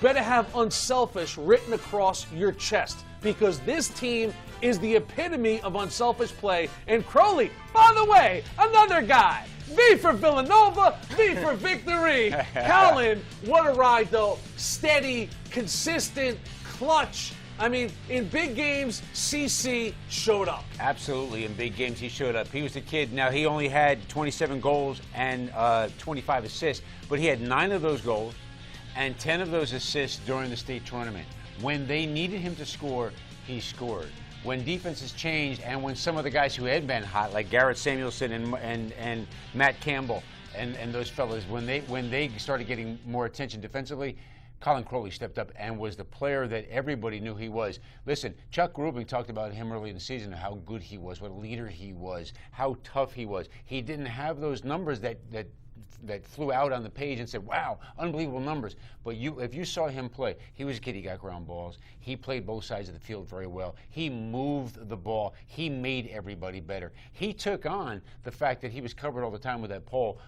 better have unselfish written across your chest, because this team is the epitome of unselfish play. And Crowley, by the way, another guy. V for Villanova, V for victory. Colin, what a ride, though. Steady, consistent, clutch. I mean, in big games, CC showed up. Absolutely, in big games, he showed up. He was the kid. Now, he only had 27 goals and 25 assists, but he had 9 of those goals and 10 of those assists during the state tournament. When they needed him to score, he scored. When defenses changed, and when some of the guys who had been hot, like Garrett Samuelson and Matt Campbell and those fellas, when they started getting more attention defensively, Colin Crowley stepped up and was the player that everybody knew he was. Listen, Chuck Rubin talked about him early in the season, how good he was, what a leader he was, how tough he was. He didn't have those numbers that flew out on the page and said, wow, unbelievable numbers. But if you saw him play, he was a kid, he got ground balls. He played both sides of the field very well. He moved the ball. He made everybody better. He took on the fact that he was covered all the time with that pole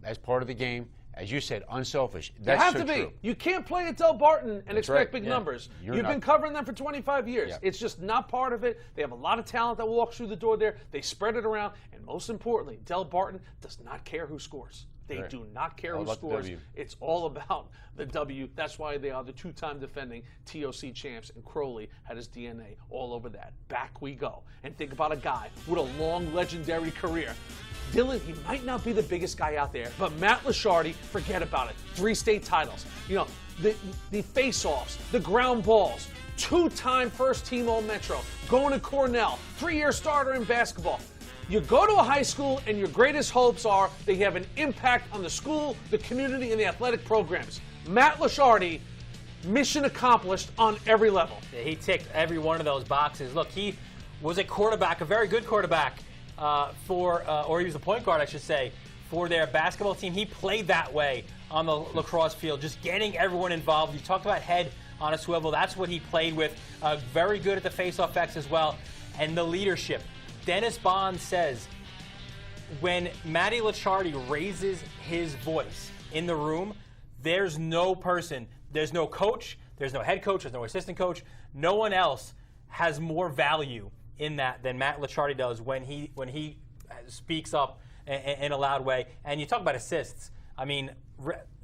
as part of the game. As you said, unselfish. That's you have so to be. true. You can't play at Del Barton and expect big numbers. You've been covering them for 25 years. Yeah. It's just not part of it. They have a lot of talent that walks through the door there. They spread it around. And most importantly, Del Barton does not care who scores. They do not care who scores. It's all about the W. That's why they are the 2-time defending TOC champs, and Crowley had his DNA all over that. Back we go. And think about a guy with a long, legendary career. Dylan, he might not be the biggest guy out there, but Matt Lasciardi, forget about it. 3 state titles. You know, the face-offs, the ground balls, 2-time first-team All-Metro, going to Cornell, 3-year starter in basketball. You go to a high school and your greatest hopes are that you have an impact on the school, the community, and the athletic programs. Matt Lasciardi, mission accomplished on every level. Yeah, he ticked every one of those boxes. Look, he was a quarterback, a very good quarterback or he was a point guard, I should say, for their basketball team. He played that way on the lacrosse field, just getting everyone involved. You talked about head on a swivel. That's what he played with. Very good at the face-off X as well. And the leadership. Dennis Bond says, when Matty Lasciardi raises his voice in the room, there's no person, there's no coach, there's no head coach, there's no assistant coach. No one else has more value in that than Matt Lasciardi does when he speaks up in a loud way. And you talk about assists. I mean,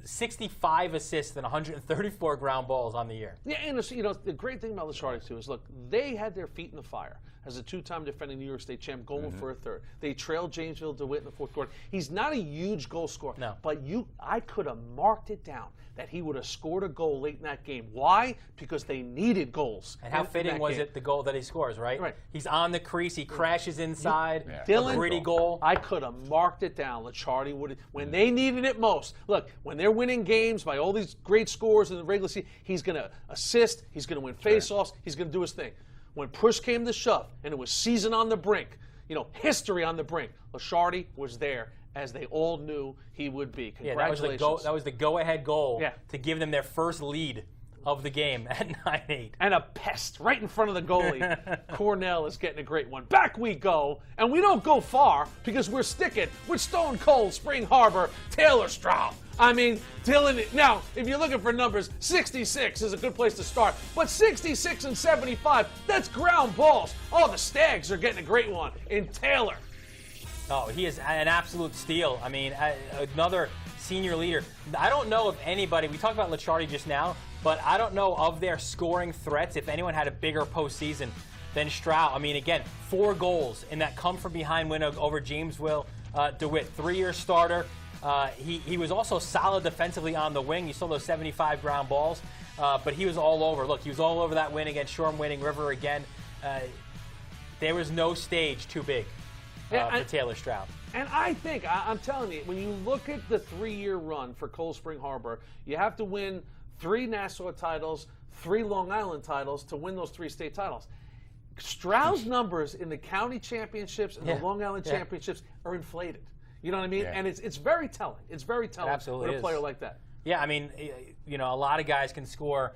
65 assists and 134 ground balls on the year. Yeah, and you know, the great thing about Lasciardi too is, look, they had their feet in the fire as a 2-time defending New York State champ, going for a third. They trailed Jamesville DeWitt in the 4th quarter. He's not a huge goal scorer, but I could have marked it down that he would have scored a goal late in that game. Why? Because they needed goals. And how fitting was it, the goal that he scores, right? Right. He's on the crease, he crashes inside, Dylan, a gritty goal. I could have marked it down. Lasciardi would have, when they needed it most. Look, when they're winning games by all these great scores in the regular season, he's going to assist, he's going to win faceoffs, he's going to do his thing. When push came to shove and it was season on the brink, you know, history on the brink, Lasciardi was there, as they all knew he would be. Congratulations. Yeah, that was the go-ahead goal to give them their first lead of the game at 9-8. And a pest right in front of the goalie. Cornell is getting a great one. Back we go, and we don't go far because we're sticking with Stone Cold Spring Harbor, Taylor Stroud. I mean, Dylan, now, if you're looking for numbers, 66 is a good place to start. But 66 and 75, that's ground balls. Oh, the Stags are getting a great one in Taylor. Oh, he is an absolute steal. I mean, another senior leader. I don't know if anybody, we talked about Lasciardi just now, but I don't know of their scoring threats if anyone had a bigger postseason than Stroud. I mean, again, 4 goals in that come-from-behind win over Jamesville DeWitt. 3-year starter. He was also solid defensively on the wing. You saw those 75 ground balls, but he was all over. Look, he was all over that win against Shoreham winning River again. There was no stage too big for Taylor Stroud. And I think, I'm telling you, when you look at the 3-year run for Cold Spring Harbor, you have to win 3 Nassau titles, 3 Long Island titles to win those 3 state titles. Stroud's numbers in the county championships and the Long Island championships are inflated. You know what I mean? And it's very telling. It's very telling with a player like that. Yeah, I mean, you know, a lot of guys can score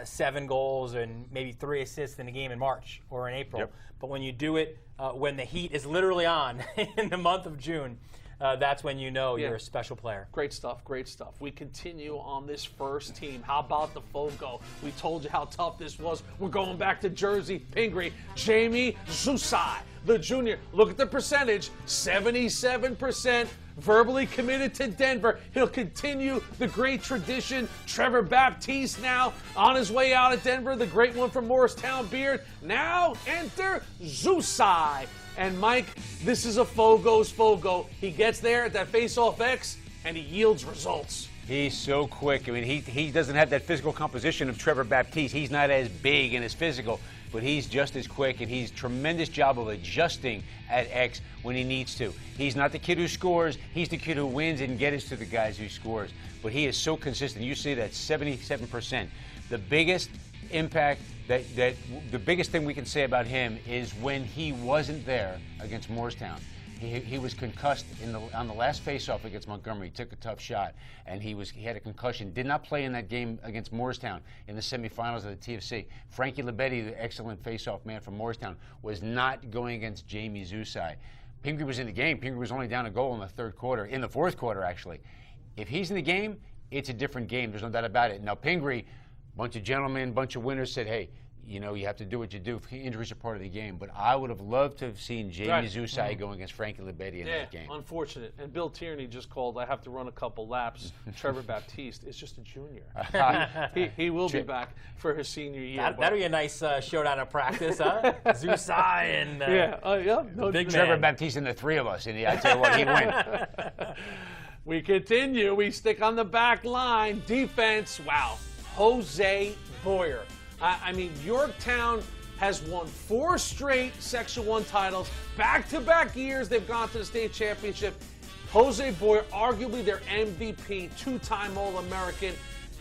7 goals and maybe 3 assists in a game in March or in April. But when you do it when the heat is literally on in the month of June, that's when you know you're a special player. Great stuff, great stuff. We continue on this first team. How about the Fogo? We told you how tough this was. We're going back to Jersey, Pingree. Jamie Zusai, the junior. Look at the percentage, 77%. Verbally committed to Denver. He'll continue the great tradition. Trevor Baptiste now on his way out of Denver, the great one from Morristown Beard. Now enter Zusai. And Mike, this is a Fogo's Fogo. He gets there at that face-off X, and he yields results. He's so quick. I mean, he doesn't have that physical composition of Trevor Baptiste. He's not as big and as physical, but he's just as quick, and he's tremendous job of adjusting at X when he needs to. He's not the kid who scores. He's the kid who wins and gets to the guys who scores. But he is so consistent. You see that 77%. The biggest impact, the biggest thing we can say about him is when he wasn't there against Morristown. He was concussed on the last face-off against Montgomery. He took a tough shot, and he had a concussion. Did not play in that game against Morristown in the semifinals of the TFC. Frankie Lebetti, the excellent face-off man from Morristown, was not going against Jamie Zusai. Pingree was in the game. Pingree was only down a goal in the fourth quarter, actually. If he's in the game, it's a different game. There's no doubt about it. Now, Pingree, bunch of gentlemen, bunch of winners said, hey, you know, you have to do what you do. Injuries are part of the game. But I would have loved to have seen Jamie Zusai going against Frankie Lebetti in that game. Unfortunate. And Bill Tierney just called, I have to run a couple laps. Trevor Baptiste is just a junior. He will be back for his senior year. That'll be a nice showdown of practice, huh? Zusai and big Trevor man. Baptiste and the three of us. And I tell you what, he'd win. We continue. We stick on the back line. Defense, wow. Jose Boyer. I mean, Yorktown has won 4 straight Section 1 titles. Back-to-back years they've gone to the state championship. Jose Boyer, arguably their MVP, 2-time All-American.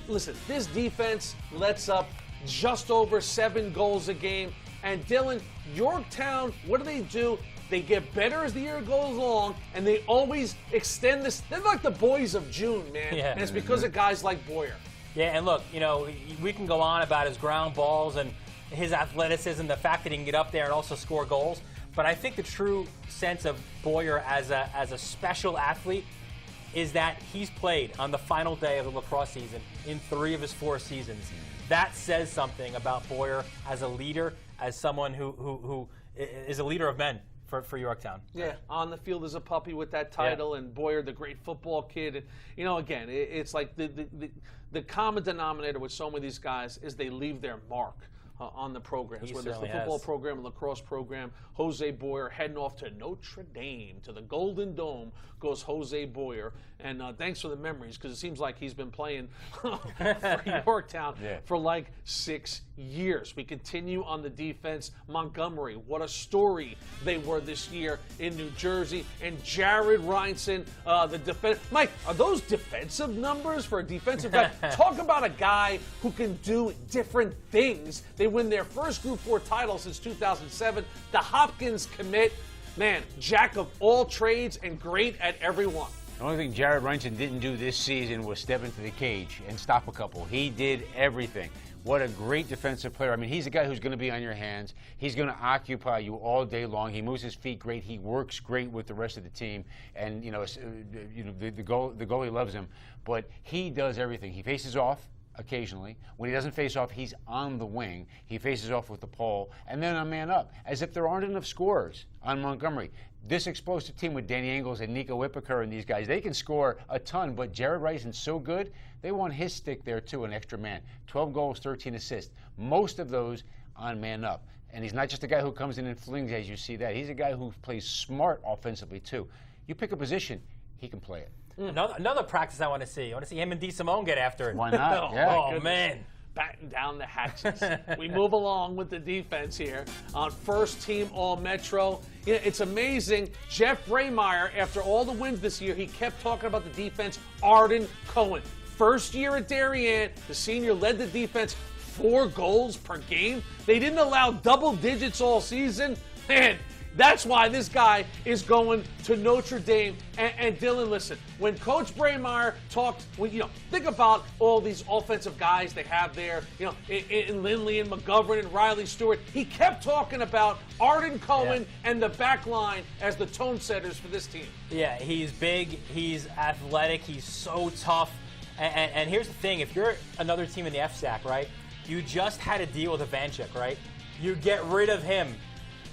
Listen, this defense lets up just over 7 goals a game. And Dylan, Yorktown, what do? They get better as the year goes along, and they always extend this. They're like the boys of June, man. Yeah. And it's because of guys like Boyer. Yeah, and look, you know, we can go on about his ground balls and his athleticism, the fact that he can get up there and also score goals. But I think the true sense of Boyer as a special athlete is that he's played on the final day of the lacrosse season in 3 of his 4 seasons. That says something about Boyer as a leader, as someone who is a leader of men for Yorktown. Yeah, on the field as a puppy with that title, and Boyer, the great football kid. And, you know, again, it's like the common denominator with so many of these guys is they leave their mark on the programs, whether it's the football program and lacrosse program. Jose Boyer heading off to Notre Dame, to the Golden Dome, goes Jose Boyer. And thanks for the memories, because it seems like he's been playing for Yorktown for like 6 years. We continue on the defense. Montgomery, what a story they were this year in New Jersey. And Jared Reinson, the defense. Mike, are those defensive numbers for a defensive back? Talk about a guy who can do different things. They win their first Group 4 title since 2007. The Hopkins commit, man, jack of all trades and great at every one. The only thing Jared Reinson didn't do this season was step into the cage and stop a couple. He did everything. What a great defensive player. I mean, he's a guy who's going to be on your hands. He's going to occupy you all day long. He moves his feet great. He works great with the rest of the team. And, the goalie loves him. But he does everything. He faces off occasionally. When he doesn't face off, he's on the wing. He faces off with the pole, and then a man up, as if there aren't enough scorers on Montgomery. This explosive team with Danny Ingles and Nico Whippaker and these guys, they can score a ton, but Jared Rison's so good, they want his stick there too, an extra man. 12 goals, 13 assists. Most of those on man up. And he's not just a guy who comes in and flings, as you see that. He's a guy who plays smart offensively too. You pick a position, he can play it. Another practice I want to see. I want to see him and DeSimone get after it. Why not? Oh, man. Batten down the hatches. We move along with the defense here on first team All-Metro. You know, it's amazing. Jeff Braymeyer, after all the wins this year, he kept talking about the defense. Arden Cohen, first year at Darien, the senior led the defense 4 goals per game. They didn't allow double digits all season. Man, That's why this guy is going to Notre Dame. And Dylan, listen, when Coach Braemeier talked, think about all these offensive guys they have there, in Lindley and McGovern and Riley Stewart. He kept talking about Arden Cohen and the back line as the tone setters for this team. Yeah, he's big, he's athletic, he's so tough. And here's the thing, if you're another team in the FSAC, right, you just had to deal with Ivanchuk, right? You get rid of him.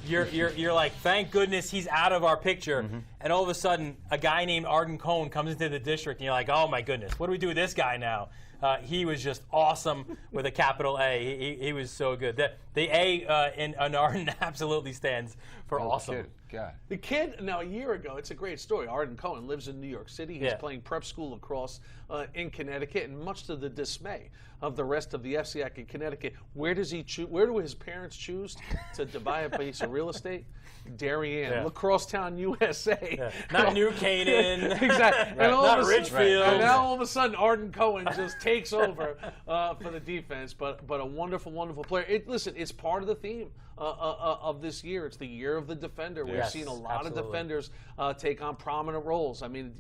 You're like, thank goodness he's out of our picture. And all of a sudden, a guy named Arden Cohen comes into the district, and you're like, oh my goodness, what do we do with this guy now? He was just awesome with a capital A. He was so good. The A in Arden absolutely stands for awesome. God. The kid, now a year ago, it's a great story. Arden Cohen lives in New York City. He's playing prep school lacrosse in Connecticut, and much to the dismay of the rest of the FCAC in Connecticut, where does he choose? Where do his parents choose to buy a piece of real estate? Darien, Lacrosse Town, USA. Not New Canaan. Exactly. Right. Not Richfield. And now all of a sudden, Arden Cohen just takes over for the defense. But a wonderful, wonderful player. Listen, it's part of the theme of this year. It's the year of the defender. We've seen a lot of defenders take on prominent roles. I mean,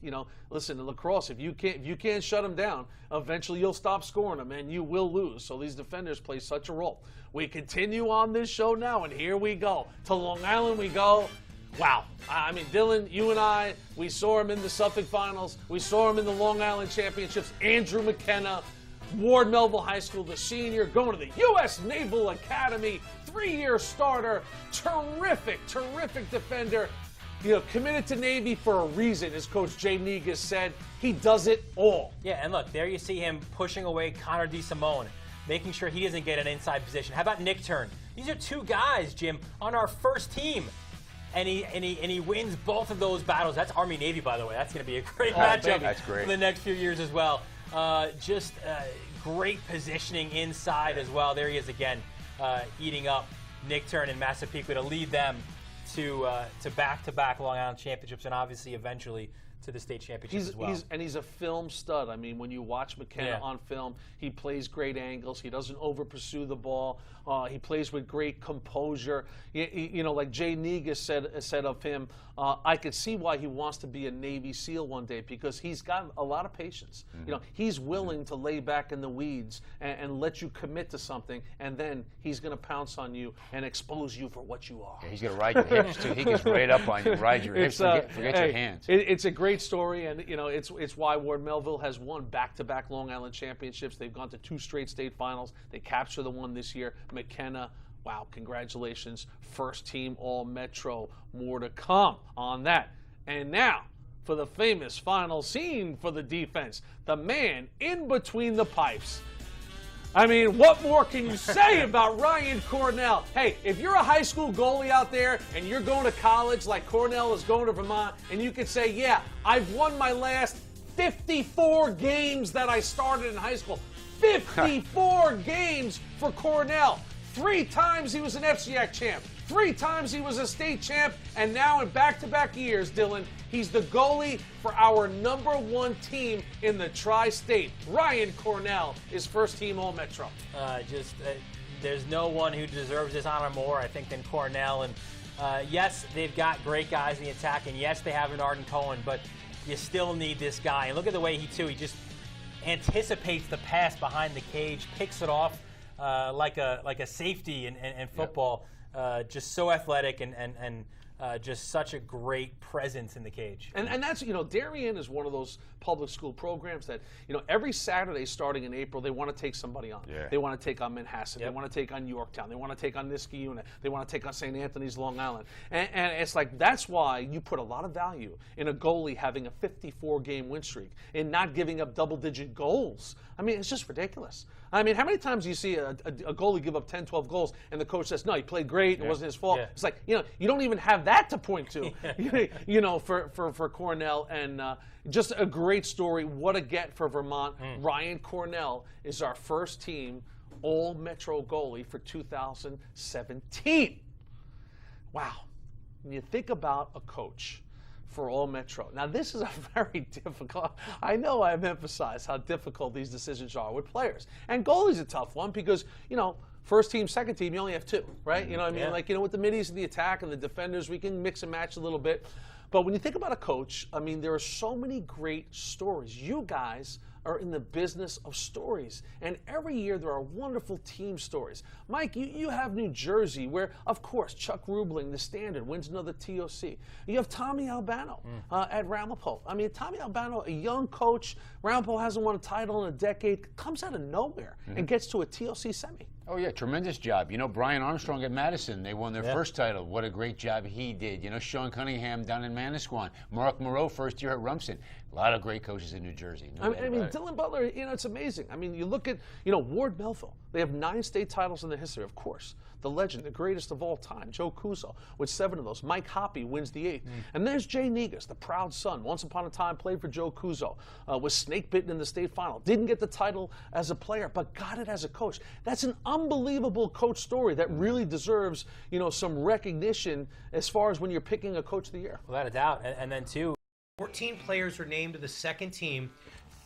listen, in lacrosse, if you can't shut them down, eventually you'll stop scoring them and you will lose. So these defenders play such a role. We continue on this show now, and here we go. To Long Island we go. Wow. I mean, Dylan, you and I, we saw him in the Suffolk Finals. We saw him in the Long Island Championships. Andrew McKenna, Ward Melville High School, the senior, going to the U.S. Naval Academy, 3-year starter, terrific defender. Committed to Navy for a reason, as Coach Jay Negus said. He does it all. Yeah, and look, there you see him pushing away Connor DeSimone, making sure he doesn't get an inside position. How about Nick Turn? These are two guys, Jim, on our first team. And he wins both of those battles. That's Army-Navy, by the way. That's going to be a great matchup for the next few years as well. Just great positioning inside as well. There he is again, eating up Nick Turn and Massapequa to lead them to back-to-back Long Island championships and obviously eventually to the state championships as well. He's a film stud. I mean, when you watch McKenna on film, he plays great angles. He doesn't over-pursue the ball. He plays with great composure. Like Jay Negus said of him, I could see why he wants to be a Navy SEAL one day, because he's got a lot of patience. He's willing to lay back in the weeds and let you commit to something, and then he's going to pounce on you and expose you for what you are. Yeah, he's going to ride your hips, too. He gets right up on you, ride your hips, forget your hands. It's a great story, and it's why Ward Melville has won back-to-back Long Island championships. They've gone to 2 straight state finals. They capture the one this year. McKenna, wow, congratulations. First team All-Metro. More to come on that. And now, for the famous final scene for the defense, the man in between the pipes. I mean, what more can you say about Ryan Cornell? Hey, if you're a high school goalie out there and you're going to college like Cornell is going to Vermont, and you could say, yeah, I've won my last 54 games that I started in high school. 54 games for Cornell. 3 times he was an FCAC champ. 3 times he was a state champ. And now in back-to-back years, Dylan, he's the goalie for our #1 team in the Tri-State. Ryan Cornell is first team All-Metro. There's no one who deserves this honor more, I think, than Cornell. And yes, they've got great guys in the attack. And yes, they have an Arden Cohen, but you still need this guy. And look at the way he just anticipates the pass behind the cage, picks it off like a safety in football. Just so athletic and just such a great presence in the cage. And that's, Darien is one of those public school programs that, every Saturday starting in April, they want to take somebody on. Yeah. They want to take on Manhasset. They want to take on Yorktown. They want to take on Niskayuna. They want to take on St. Anthony's, Long Island. And it's like, that's why you put a lot of value in a goalie having a 54-game win streak and not giving up double-digit goals. I mean, it's just ridiculous. I mean, how many times do you see a goalie give up 10, 12 goals and the coach says, no, he played great, it wasn't his fault. It's like, you don't even have that to point to, for Cornell. And just a great story. What a get for Vermont. Ryan Cornell is our first team All-Metro goalie for 2017. Wow. When you think about a coach for All-Metro. Now, this is a very difficult, I know I've emphasized how difficult these decisions are with players. And goalie's a tough one because, First team, second team, you only have 2, right? You know what I mean? Like, with the middies and the attack and the defenders, we can mix and match a little bit. But when you think about a coach, I mean, there are so many great stories. You guys are in the business of stories. And every year there are wonderful team stories. Mike, you have New Jersey where, of course, Chuck Rubling, the Standard, wins another TOC. You have Tommy Albano at Ramapo. I mean, Tommy Albano, a young coach, Ramapo hasn't won a title in a decade, comes out of nowhere and gets to a TOC semi. Oh, yeah, tremendous job. Brian Armstrong at Madison, they won their first title. What a great job he did. Sean Cunningham down in Manasquan. Mark Moreau, first year at Rumson. A lot of great coaches in New Jersey. I mean Dylan Butler, it's amazing. I mean, you look at, Ward Melville. They have 9 state titles in their history, of course. The legend, the greatest of all time, Joe Cuso, with 7 of those. Mike Hoppy wins the 8th. And there's Jay Negus, the proud son. Once upon a time, played for Joe Cuso. Was snake bitten in the state final. Didn't get the title as a player, but got it as a coach. That's an unbelievable coach story that really deserves, some recognition as far as when you're picking a coach of the year. Without a doubt. And then, too, 14 players are named to the second team,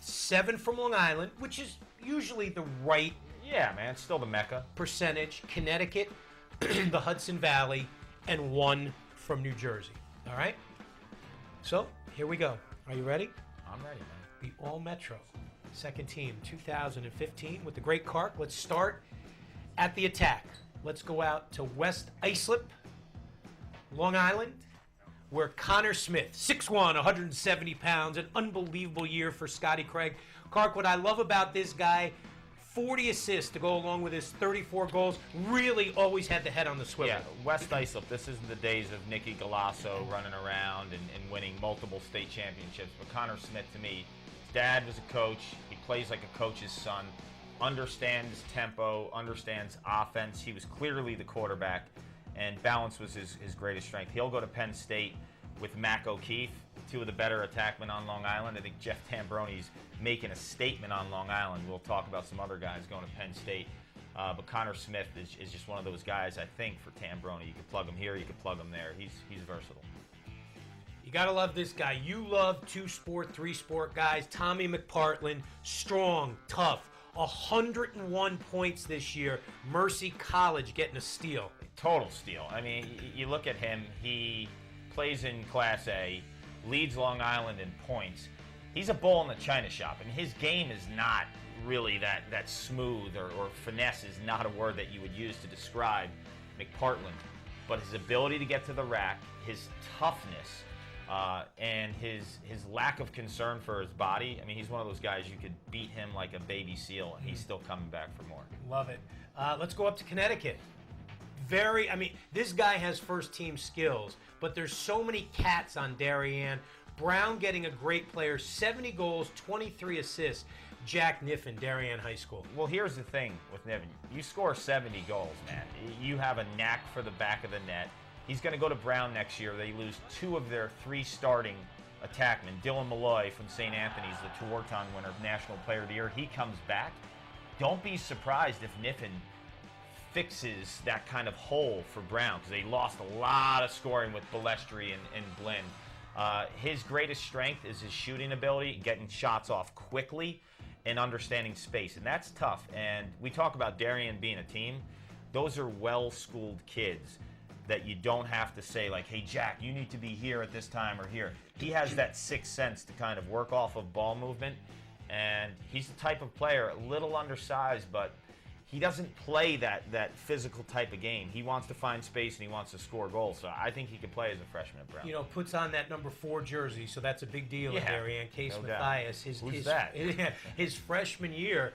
7 from Long Island, which is usually the right it's still the Mecca percentage. Connecticut, the Hudson Valley, and 1 from New Jersey. All right? So, here we go. Are you ready? I'm ready, man. The All-Metro second team, 2015, with the Great Kark. Let's start at the attack. Let's go out to West Islip, Long Island, where Connor Smith, 6'1", 170 pounds, an unbelievable year for Scotty Craig. Kark, what I love about this guy, 40 assists to go along with his 34 goals, really always had the head on the swivel. Yeah, West Islip, this isn't the days of Nicky Galasso running around and winning multiple state championships, but Connor Smith, to me, his dad was a coach, he plays like a coach's son, understands tempo, understands offense. He was clearly the quarterback, and balance was his greatest strength. He'll go to Penn State with Mac O'Keefe, 2 of the better attackmen on Long Island. I think Jeff Tambroni's making a statement on Long Island. We'll talk about some other guys going to Penn State. But Connor Smith is just one of those guys, I think, for Tambroni. You could plug him here, you could plug him there. He's versatile. You got to love this guy. You love 2-sport, 3-sport guys. Tommy McPartland, strong, tough. 101 points this year. Mercy College getting a steal. Total steal. I mean, you look at him, he plays in Class A, leads Long Island in points. He's a bull in the china shop, and his game is not really that smooth, or finesse is not a word that you would use to describe McPartland. But his ability to get to the rack, his toughness, and his lack of concern for his body. I mean, he's one of those guys you could beat him like a baby seal, and he's still coming back for more. Love it. Let's go up to Connecticut. This guy has first-team skills, but there's so many cats on Darien. Brown getting a great player, 70 goals, 23 assists. Jack Niffen, Darien High School. Well, here's the thing with Niffen. You score 70 goals, man. You have a knack for the back of the net. He's going to go to Brown next year. They lose 2 of their 3 starting attackmen. Dylan Malloy from St. Anthony's, the Tewaaraton winner, National Player of the Year. He comes back. Don't be surprised if Niffen fixes that kind of hole for Brown, because they lost a lot of scoring with Balestri and Blinn. His greatest strength is his shooting ability, getting shots off quickly and understanding space, and that's tough. And we talk about Darien being a team. Those are well-schooled kids that you don't have to say, like, hey, Jack, you need to be here at this time or here. He has that sixth sense to kind of work off of ball movement, and he's the type of player, a little undersized, but he doesn't play that physical type of game. He wants to find space and he wants to score goals. So I think he could play as a freshman at Brown. Puts on that number 4 jersey, so that's a big deal in Darien. Case no Mathias, Who's that? His freshman year.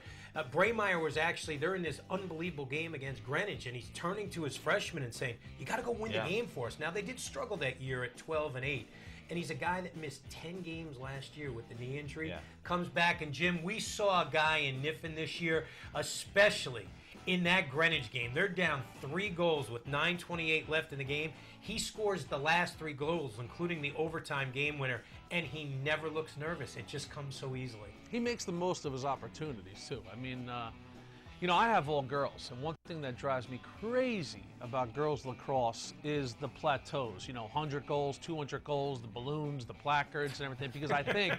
Braymeyer was actually, they're in this unbelievable game against Greenwich, and he's turning to his freshmen and saying, you got to go win the game for us. Now, they did struggle that year at 12-8. And he's a guy that missed 10 games last year with the knee injury. Yeah. Comes back, and Jim, we saw a guy in Niffen this year, especially in that Greenwich game. They're down 3 goals with 9:28 left in the game. He scores the last 3 goals, including the overtime game winner, and he never looks nervous. It just comes so easily. He makes the most of his opportunities, too. I mean, You know, I have all girls, and one thing that drives me crazy about girls lacrosse is the plateaus. You know, 100 goals, 200 goals, the balloons, the placards, and everything. Because I think,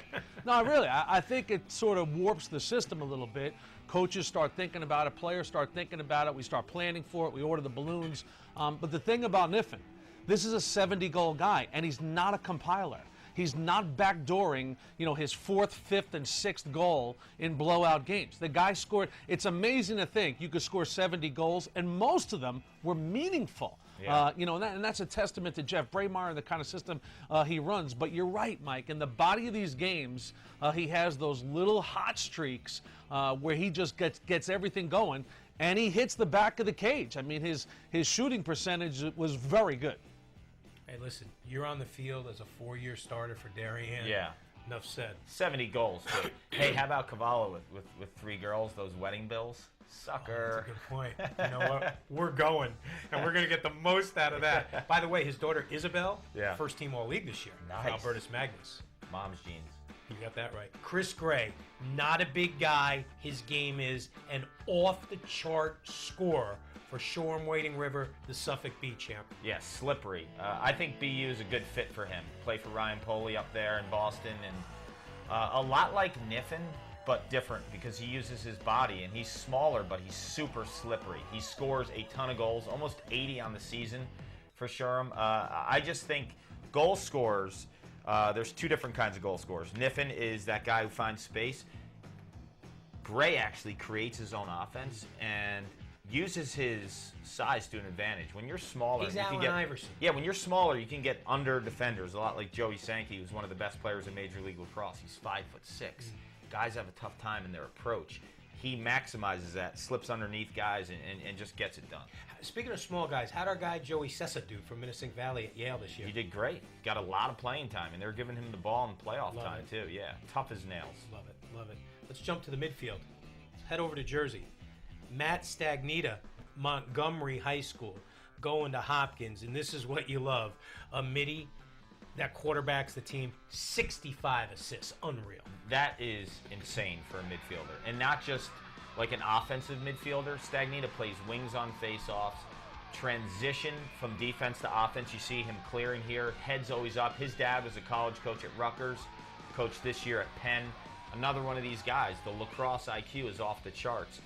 no, really, I think it sort of warps the system a little bit. Coaches start thinking about it, players start thinking about it, we start planning for it, we order the balloons. But the thing about Niffen, this is a 70-goal guy, and he's not a compiler. He's not backdooring, you know, his 4th, 5th, and 6th goal in blowout games. The guy scored. It's amazing to think you could score 70 goals, and most of them were meaningful. Yeah. You know, and that's a testament to Jeff Braemar and the kind of system he runs. But you're right, Mike. In the body of these games, he has those little hot streaks where he just gets everything going, and he hits the back of the cage. I mean, his shooting percentage was very good. Hey, listen, you're on the field as a 4-year starter for Darien. Yeah. Enough said. 70 goals. Too. Hey, how about Cavallo with 3 girls, those wedding bills? Sucker. That's a good point. You know what? We're going, and we're going to get the most out of that. By the way, his daughter Isabel, first team All-League this year. Nice. Albertus Magnus. Mom's jeans. You got that right. Chris Gray, not a big guy. His game is an off-the-chart scorer for Shoreham Wading River, the Suffolk Bee champ. Yeah, slippery. I think BU is a good fit for him. Play for Ryan Poley up there in Boston, and a lot like Niffen, but different because he uses his body, and he's smaller, but he's super slippery. He scores a ton of goals, almost 80 on the season for Shoreham. I just think goal scorers, there's 2 different kinds of goal scorers. Niffen is that guy who finds space. Gray actually creates his own offense and uses his size to an advantage. When you're smaller, he's you can Allen get, Iverson. Yeah, when you're smaller, you can get under defenders. A lot like Joey Sankey, who's one of the best players in Major League Lacrosse. He's 5'6". Guys have a tough time in their approach. He maximizes that, slips underneath guys, and just gets it done. Speaking of small guys, how'd our guy Joey Sessa do from Minisink Valley at Yale this year? He did great. Got a lot of playing time, and they're giving him the ball in playoff time, too. Yeah, tough as nails. Love it, love it. Let's jump to the midfield. Let's head over to Jersey. Matt Stagnita, Montgomery High School, going to Hopkins, and this is what you love. A midi that quarterbacks the team, 65 assists. Unreal. That is insane for a midfielder. And not just like an offensive midfielder. Stagnita plays wings on face-offs, transition from defense to offense. You see him clearing here, head's always up. His dad was a college coach at Rutgers, coached this year at Penn. Another one of these guys. The lacrosse IQ is off the charts.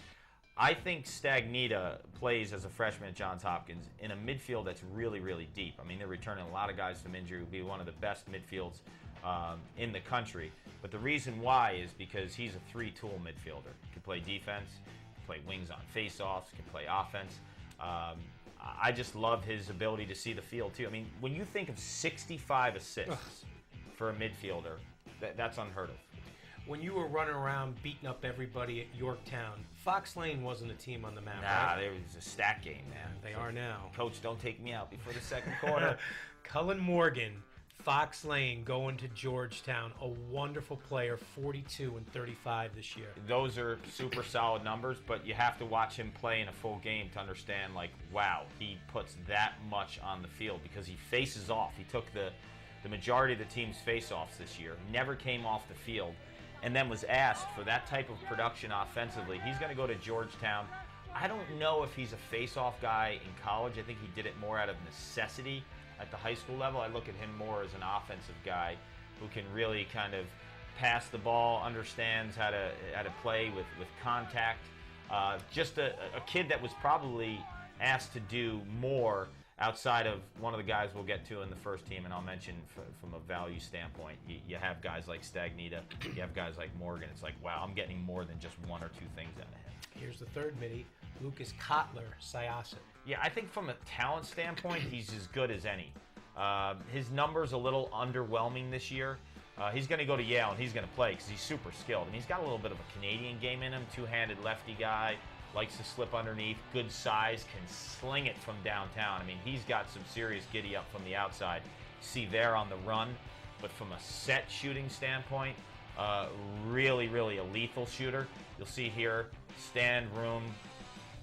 I think Stagnita plays as a freshman at Johns Hopkins in a midfield that's really, really deep. I mean, they're returning a lot of guys from injury. Will be one of the best midfields in the country. But the reason why is because he's a 3-tool midfielder. He can play defense, can play wings on face-offs, can play offense. I just love his ability to see the field, too. I mean, when you think of 65 assists for a midfielder, that's unheard of. When you were running around beating up everybody at Yorktown, Fox Lane wasn't a team on the map, Nah, right? there was a stat game, man. They are now. Coach, don't take me out before the second quarter. Cullen Morgan, Fox Lane going to Georgetown, a wonderful player, 42 and 35 this year. Those are super solid numbers, but you have to watch him play in a full game to understand, like, wow, he puts that much on the field because he faces off. He took the majority of the team's face-offs this year, never came off the field, and then was asked for that type of production offensively. He's going to go to Georgetown. I don't know if he's a face-off guy in college. I think he did it more out of necessity at the high school level. I look at him more as an offensive guy who can really kind of pass the ball, understands how to play with contact. Just a kid that was probably asked to do more outside of one of the guys we'll get to in the first team, and I'll mention from a value standpoint, you have guys like Stagnita, you have guys like Morgan. It's like, wow, I'm getting more than just 1 or 2 things out of him. Here's the third midi, Lucas Kotler, Syosset. Yeah, I think from a talent standpoint, he's as good as any. His number's a little underwhelming this year. He's going to go to Yale, and he's going to play because he's super skilled. And he's got a little bit of a Canadian game in him, two-handed lefty guy, likes to slip underneath, good size, can sling it from downtown. I mean, he's got some serious giddy up from the outside. See there on the run, but from a set shooting standpoint, really, really a lethal shooter. You'll see here, stand room,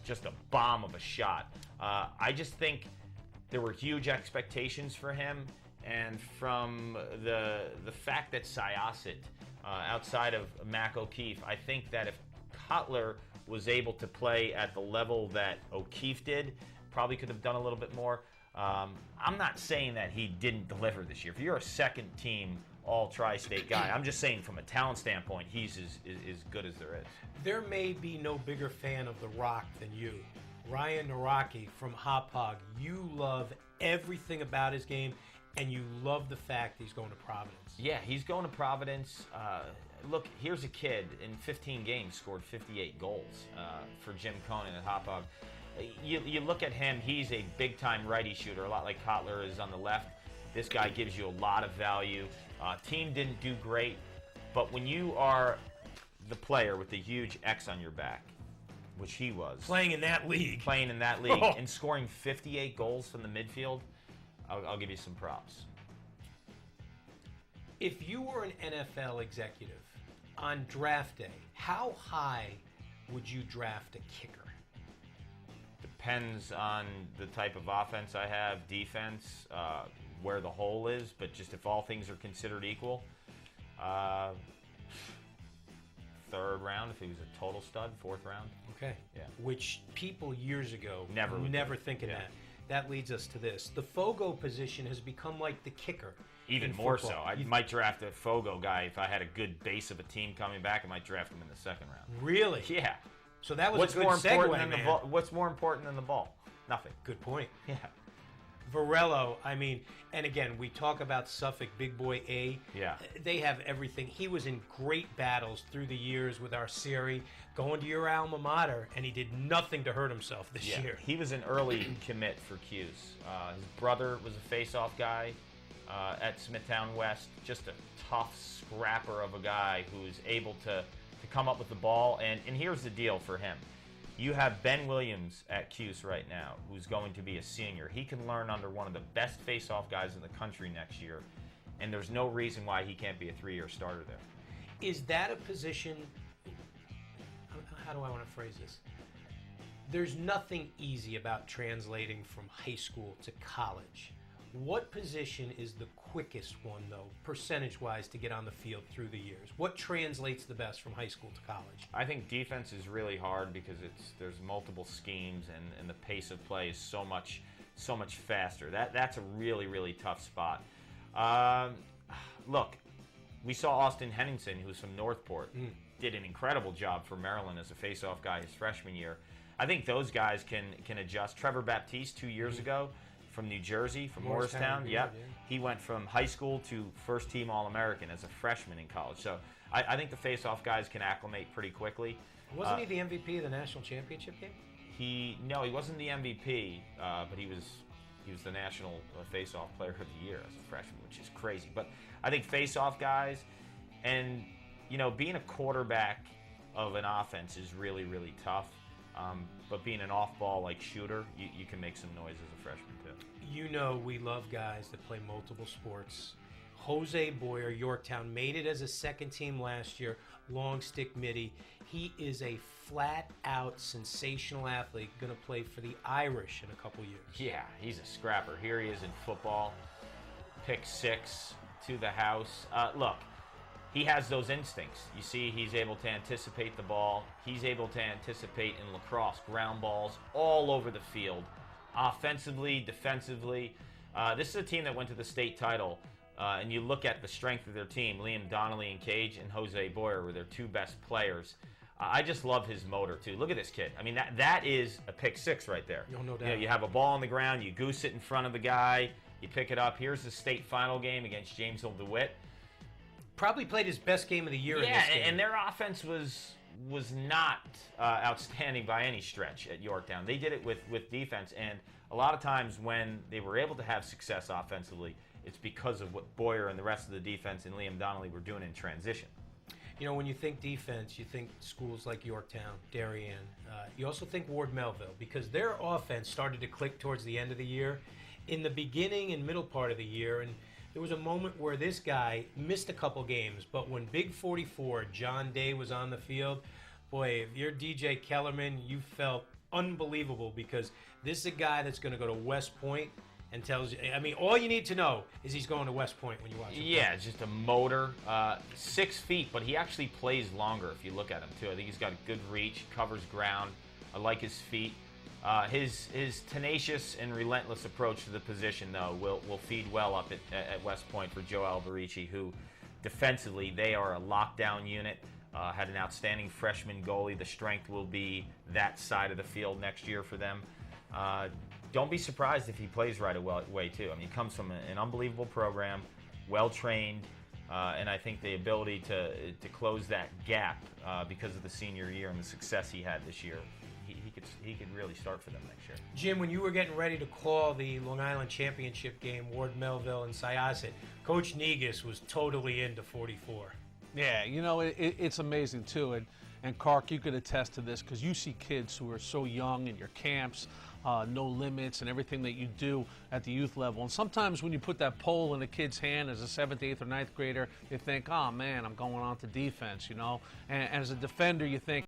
just a bomb of a shot. I just think there were huge expectations for him, and from the fact that Syosset, outside of Mac O'Keefe, I think that if Cutler was able to play at the level that O'Keefe did. Probably could have done a little bit more. I'm not saying that he didn't deliver this year. If you're a second-team all-tri-state guy, I'm just saying from a talent standpoint, he's as good as there is. There may be no bigger fan of The Rock than you. Ryan Naraki from Hop Hog, you love everything about his game, and you love the fact he's going to Providence. Yeah, he's going to Providence. Look, here's a kid in 15 games scored 58 goals for Jim Conan at Hop Hog. You look at him, he's a big-time righty shooter, a lot like Kotler is on the left. This guy gives you a lot of value. Team didn't do great, but when you are the player with the huge X on your back, which he was. Playing in that league. And scoring 58 goals from the midfield, I'll give you some props. If you were an NFL executive on draft day, how high would you draft a kicker? Depends on the type of offense I have, defense, where the hole is, but just if all things are considered equal, third round if he was a total stud, fourth round. Okay. Yeah. Which people years ago never think of yeah. that. That leads us to this. The Fogo position has become like the kicker. Even more so. I might draft a Fogo guy if I had a good base of a team coming back. I might draft him in the second round. Really? Yeah. So that was What's a good more segue, important than man. the ball? What's more important than the ball? Nothing. Good point. Yeah. Varello, I mean, and again, we talk about Suffolk Big Boy A. Yeah. They have everything. He was in great battles through the years with Arcieri, going to your alma mater, and he did nothing to hurt himself this year. He was an early commit for Q's. His brother was a face-off guy at Smithtown West. Just a tough scrapper of a guy who's able to come up with the ball. And here's the deal for him. You have Ben Williams at Cuse right now, who's going to be a senior. He can learn under one of the best face-off guys in the country next year, and there's no reason why he can't be a 3-year starter there. Is that a position, how do I want to phrase this? There's nothing easy about translating from high school to college. What position is the quickest one, though, percentage-wise, to get on the field through the years? What translates the best from high school to college? I think defense is really hard because there's multiple schemes and the pace of play is so much faster. That's a really, really tough spot. Look, we saw Austin Henningsen, who's from Northport, did an incredible job for Maryland as a face-off guy his freshman year. I think those guys can adjust. Trevor Baptiste 2 years ago, from New Jersey, from Morristown. Yep. Yeah. He went from high school to first-team All-American as a freshman in college. So I think the face-off guys can acclimate pretty quickly. Wasn't he the MVP of the national championship game? No, he wasn't the MVP, but he was the national face-off player of the year as a freshman, which is crazy. But I think face-off guys, and being a quarterback of an offense is really, really tough. But being an off-ball like shooter, you can make some noise as a freshman too. We love guys that play multiple sports. Jose Boyer, Yorktown, made it as a second team last year, long stick midi. He is a flat-out sensational athlete, going to play for the Irish in a couple years. Yeah, he's a scrapper. Here he is in football, pick 6 to the house. Look, he has those instincts. You see, he's able to anticipate the ball. He's able to anticipate in lacrosse ground balls all over the field, offensively, defensively. This is a team that went to the state title, and you look at the strength of their team. Liam Donnelly and Cage and Jose Boyer were their 2 best players. I just love his motor, too. Look at this kid. I mean, that is a pick 6 right there. No doubt. You have a ball on the ground, you goose it in front of the guy, you pick it up. Here's the state final game against Jamesville DeWitt. Probably played his best game of the year in this game. And their offense was not outstanding by any stretch at Yorktown. They did it with defense, and a lot of times when they were able to have success offensively, it's because of what Boyer and the rest of the defense and Liam Donnelly were doing in transition. When you think defense, you think schools like Yorktown, Darien. You also think Ward Melville, because their offense started to click towards the end of the year. In the beginning and middle part of the year, and there was a moment where this guy missed a couple games, but when Big 44, John Day, was on the field, boy, if you're DJ Kellerman, you felt unbelievable because this is a guy that's going to go to West Point. and tells you. I mean, all you need to know is he's going to West Point when you watch him. Yeah, it's just a motor. 6 feet, but he actually plays longer if you look at him, too. I think he's got good reach, covers ground. I like his feet. His tenacious and relentless approach to the position, though, will feed well up at West Point for Joe Alberici, who defensively, they are a lockdown unit. Had an outstanding freshman goalie. The strength will be that side of the field next year for them. Don't be surprised if he plays right away, too. I mean, he comes from an unbelievable program, well-trained, and I think the ability to close that gap because of the senior year and the success he had this year, he could really start for them next year. Jim, when you were getting ready to call the Long Island Championship game, Ward Melville and Syosset, Coach Negus was totally into 44. Yeah, you know, it's amazing, too. And Kark, you could attest to this because you see kids who are so young in your camps, no limits, and everything that you do at the youth level. And sometimes when you put that pole in a kid's hand as a 7th, 8th, or 9th grader, you think, oh, man, I'm going on to defense, you know. And as a defender, you think,